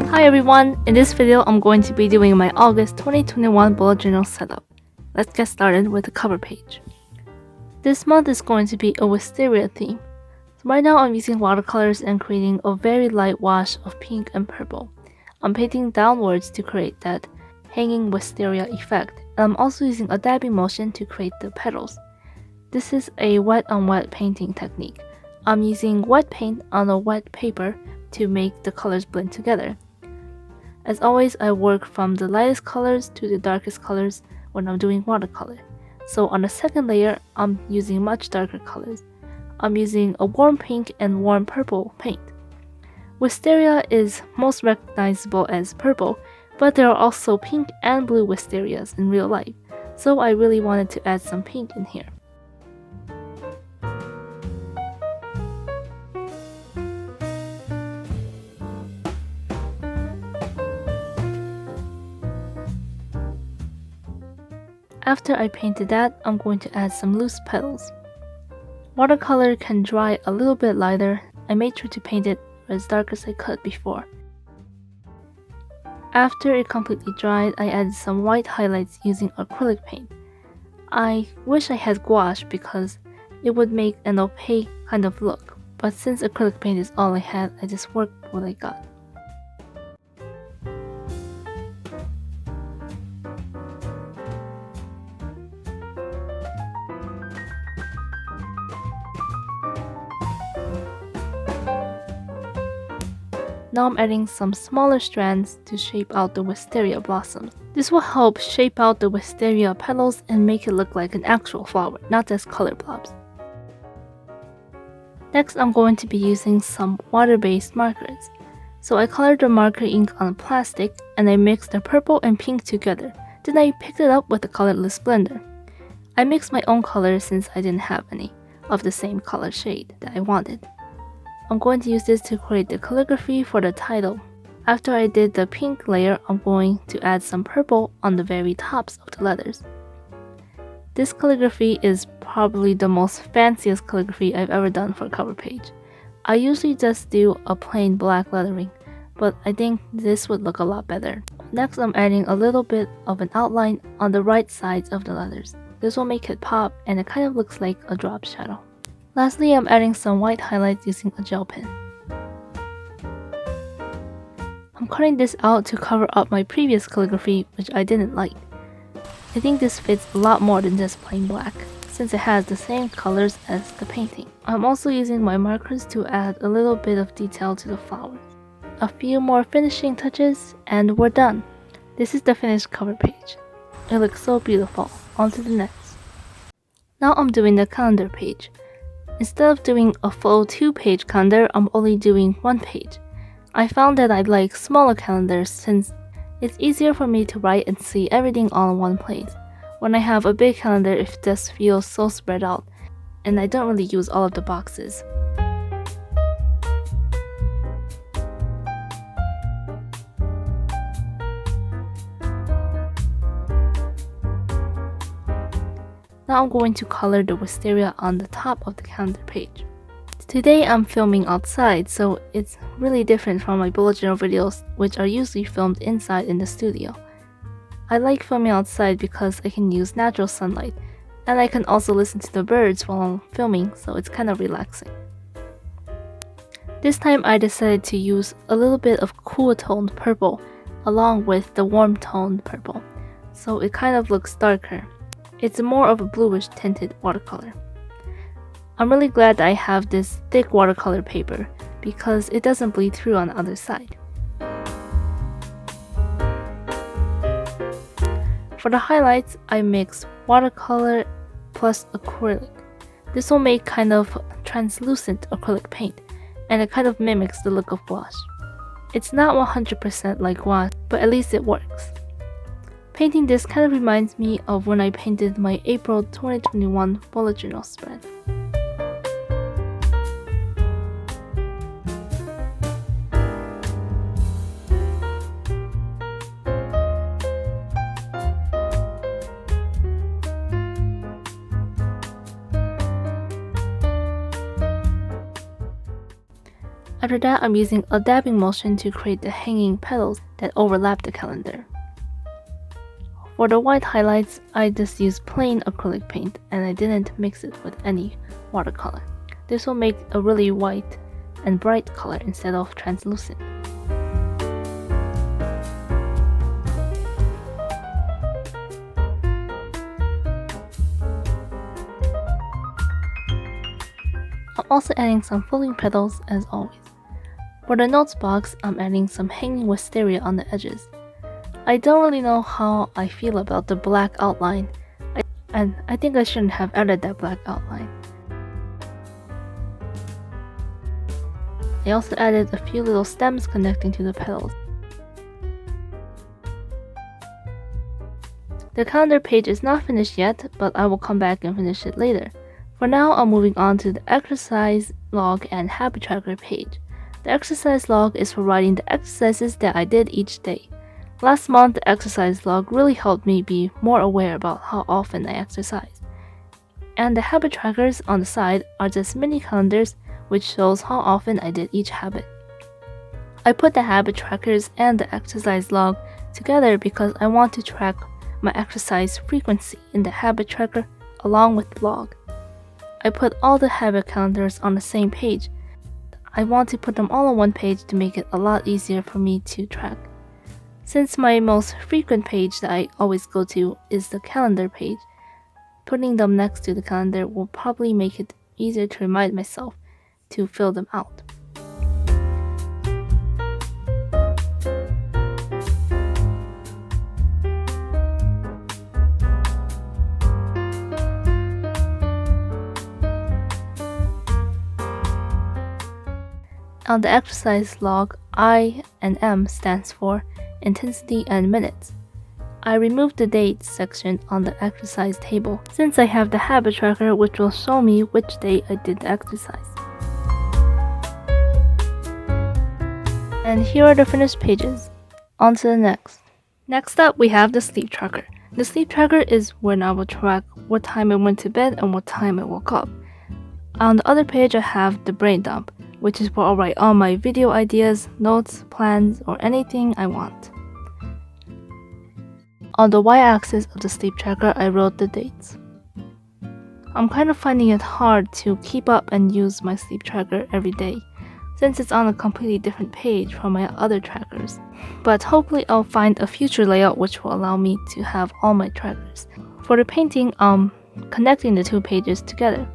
Hi everyone, in this video I'm going to be doing my August 2021 bullet journal setup. Let's get started with the cover page. This month is going to be a wisteria theme. So right now I'm using watercolors and creating a very light wash of pink and purple. I'm painting downwards to create that hanging wisteria effect, and I'm also using a dabbing motion to create the petals. This is a wet on wet painting technique. I'm using wet paint on a wet paper to make the colors blend together. As always, I work from the lightest colors to the darkest colors when I'm doing watercolor. So on the second layer, I'm using much darker colors. I'm using a warm pink and warm purple paint. Wisteria is most recognizable as purple, but there are also pink and blue wisterias in real life, so I really wanted to add some pink in here. After I painted that, I'm going to add some loose petals. Watercolor can dry a little bit lighter. I made sure to paint it as dark as I could before. After it completely dried, I added some white highlights using acrylic paint. I wish I had gouache because it would make an opaque kind of look, but since acrylic paint is all I had, I just worked with what I got. Now I'm adding some smaller strands to shape out the wisteria blossoms. This will help shape out the wisteria petals and make it look like an actual flower, not just color blobs. Next, I'm going to be using some water-based markers. So I colored the marker ink on plastic and I mixed the purple and pink together. Then I picked it up with a colorless blender. I mixed my own colors since I didn't have any of the same color shade that I wanted. I'm going to use this to create the calligraphy for the title. After I did the pink layer, I'm going to add some purple on the very tops of the letters. This calligraphy is probably the most fanciest calligraphy I've ever done for a cover page. I usually just do a plain black lettering, but I think this would look a lot better. Next, I'm adding a little bit of an outline on the right sides of the letters. This will make it pop and it kind of looks like a drop shadow. Lastly, I'm adding some white highlights using a gel pen. I'm cutting this out to cover up my previous calligraphy, which I didn't like. I think this fits a lot more than just plain black, since it has the same colors as the painting. I'm also using my markers to add a little bit of detail to the flowers. A few more finishing touches, and we're done. This is the finished cover page. It looks so beautiful. On to the next. Now I'm doing the calendar page. Instead of doing a full 2-page calendar, I'm only doing 1 page. I found that I like smaller calendars since it's easier for me to write and see everything all in one place. When I have a big calendar, it just feels so spread out, and I don't really use all of the boxes. Now I'm going to color the wisteria on the top of the calendar page. Today I'm filming outside, so it's really different from my bullet journal videos, which are usually filmed inside in the studio. I like filming outside because I can use natural sunlight, and I can also listen to the birds while I'm filming, so it's kind of relaxing. This time I decided to use a little bit of cool toned purple along with the warm toned purple, so it kind of looks darker. It's more of a bluish tinted watercolor. I'm really glad that I have this thick watercolor paper because it doesn't bleed through on the other side. For the highlights, I mix watercolor plus acrylic. This will make kind of translucent acrylic paint, and it kind of mimics the look of gouache. It's not 100% like gouache, but at least it works. Painting this kind of reminds me of when I painted my April 2021 bullet journal spread. After that, I'm using a dabbing motion to create the hanging petals that overlap the calendar. For the white highlights, I just used plain acrylic paint and I didn't mix it with any watercolor. This will make a really white and bright color instead of translucent. I'm also adding some floating petals as always. For the notes box, I'm adding some hanging wisteria on the edges. I don't really know how I feel about the black outline, and I think I shouldn't have added that black outline. I also added a few little stems connecting to the petals. The calendar page is not finished yet, but I will come back and finish it later. For now, I'm moving on to the exercise log and habit tracker page. The exercise log is for writing the exercises that I did each day. Last month, the exercise log really helped me be more aware about how often I exercise. And the habit trackers on the side are just mini calendars which shows how often I did each habit. I put the habit trackers and the exercise log together because I want to track my exercise frequency in the habit tracker along with the log. I put all the habit calendars on the same page. I want to put them all on one page to make it a lot easier for me to track. Since my most frequent page that I always go to is the calendar page, putting them next to the calendar will probably make it easier to remind myself to fill them out. On the exercise log, I and M stands for intensity and minutes. I removed the dates section on the exercise table since I have the habit tracker which will show me which day I did the exercise. And here are the finished pages. On to the next. Next up, we have the sleep tracker. The sleep tracker is when I will track what time I went to bed and what time I woke up. On the other page, I have the brain dump, which is where I'll write all my video ideas, notes, plans, or anything I want. On the y-axis of the sleep tracker, I wrote the dates. I'm kind of finding it hard to keep up and use my sleep tracker every day, since it's on a completely different page from my other trackers. But hopefully I'll find a future layout which will allow me to have all my trackers. For the painting, I'm connecting the two pages together,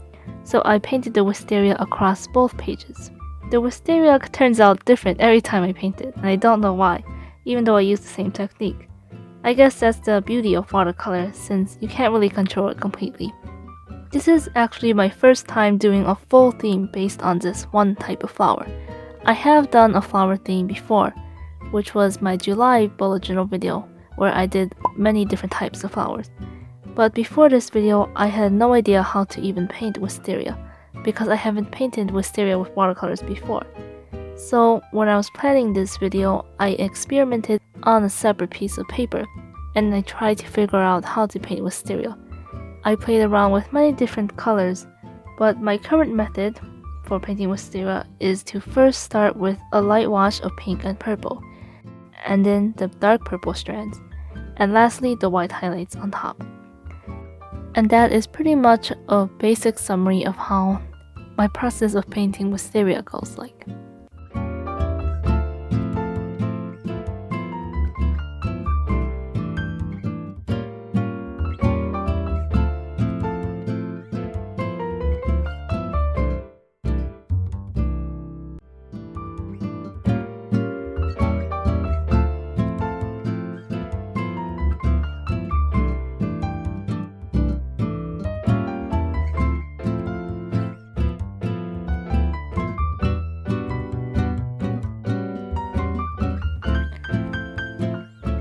so I painted the wisteria across both pages. The wisteria turns out different every time I paint it, and I don't know why, even though I use the same technique. I guess that's the beauty of watercolor, since you can't really control it completely. This is actually my first time doing a full theme based on this one type of flower. I have done a flower theme before, which was my July bullet journal video, where I did many different types of flowers. But before this video, I had no idea how to even paint wisteria, because I haven't painted wisteria with watercolors before. So when I was planning this video, I experimented on a separate piece of paper, and I tried to figure out how to paint wisteria. I played around with many different colors, but my current method for painting wisteria is to first start with a light wash of pink and purple, and then the dark purple strands, and lastly the white highlights on top. And that is pretty much a basic summary of how my process of painting wisteria goes like.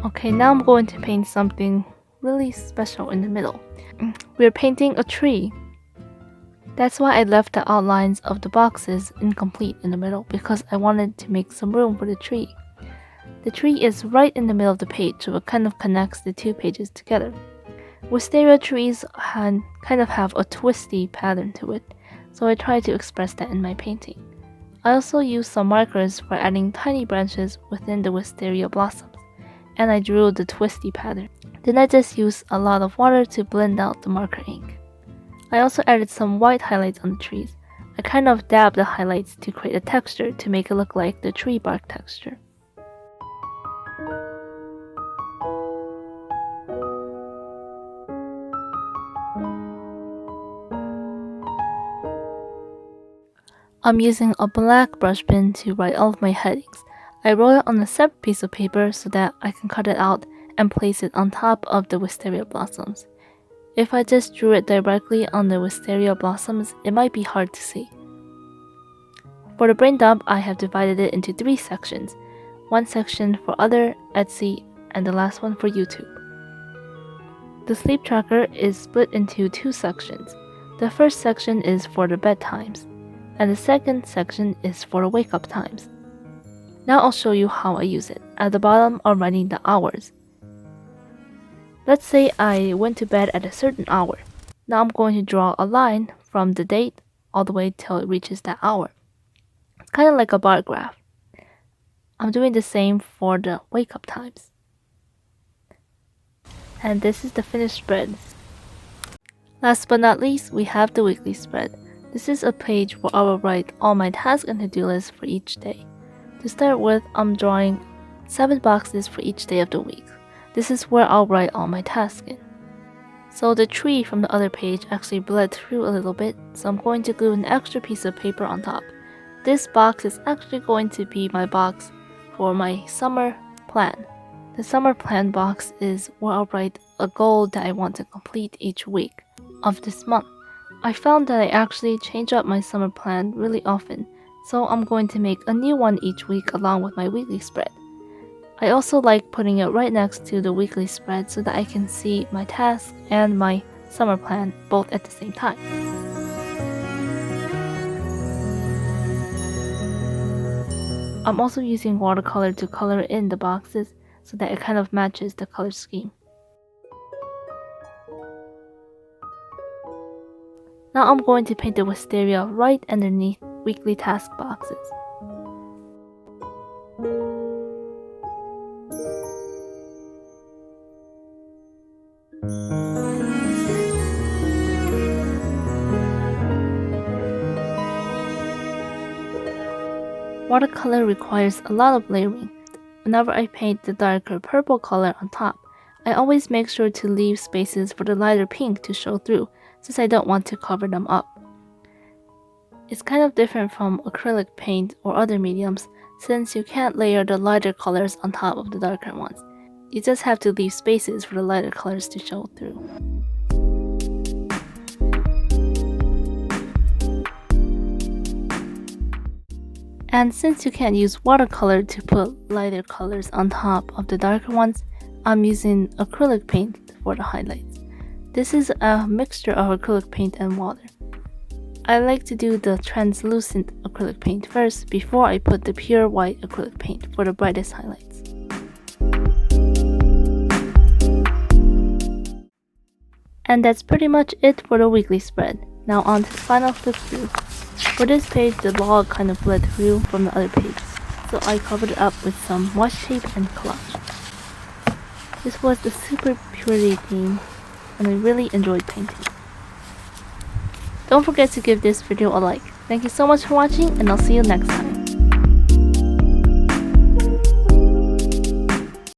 Okay, now I'm going to paint something really special in the middle. We're painting a tree. That's why I left the outlines of the boxes incomplete in the middle, because I wanted to make some room for the tree. The tree is right in the middle of the page, so it kind of connects the two pages together. Wisteria trees kind of have a twisty pattern to it, so I tried to express that in my painting. I also used some markers for adding tiny branches within the wisteria blossoms, and I drew the twisty pattern. Then I just used a lot of water to blend out the marker ink. I also added some white highlights on the trees. I kind of dabbed the highlights to create a texture to make it look like the tree bark texture. I'm using a black brush pen to write all of my headings. I wrote it on a separate piece of paper so that I can cut it out and place it on top of the wisteria blossoms. If I just drew it directly on the wisteria blossoms, it might be hard to see. For the brain dump, I have divided it into 3 sections. One section for other, Etsy, and the last one for YouTube. The sleep tracker is split into 2 sections. The first section is for the bedtimes, and the second section is for the wake-up times. Now I'll show you how I use it. At the bottom, I'm writing the hours. Let's say I went to bed at a certain hour. Now I'm going to draw a line from the date all the way till it reaches that hour. It's kind of like a bar graph. I'm doing the same for the wake-up times. And this is the finished spread. Last but not least, we have the weekly spread. This is a page where I will write all my tasks and to-do lists for each day. To start with, I'm drawing 7 boxes for each day of the week. This is where I'll write all my tasks in. So the tree from the other page actually bled through a little bit, so I'm going to glue an extra piece of paper on top. This box is actually going to be my box for my summer plan. The summer plan box is where I'll write a goal that I want to complete each week of this month. I found that I actually change up my summer plan really often, so I'm going to make a new one each week along with my weekly spread. I also like putting it right next to the weekly spread so that I can see my tasks and my summer plan both at the same time. I'm also using watercolor to color in the boxes so that it kind of matches the color scheme. Now I'm going to paint the wisteria right underneath weekly task boxes. Watercolor requires a lot of layering. Whenever I paint the darker purple color on top, I always make sure to leave spaces for the lighter pink to show through, since I don't want to cover them up. It's kind of different from acrylic paint or other mediums, since you can't layer the lighter colors on top of the darker ones. You just have to leave spaces for the lighter colors to show through. And since you can't use watercolor to put lighter colors on top of the darker ones, I'm using acrylic paint for the highlights. This is a mixture of acrylic paint and water. I like to do the translucent acrylic paint first before I put the pure white acrylic paint for the brightest highlights. And that's pretty much it for the weekly spread. Now on to the final flip through. For this page, the log kind of bled through from the other page, so I covered it up with some washi tape and collage. This was the super purity theme, and I really enjoyed painting. Don't forget to give this video a like. Thank you so much for watching, and I'll see you next time.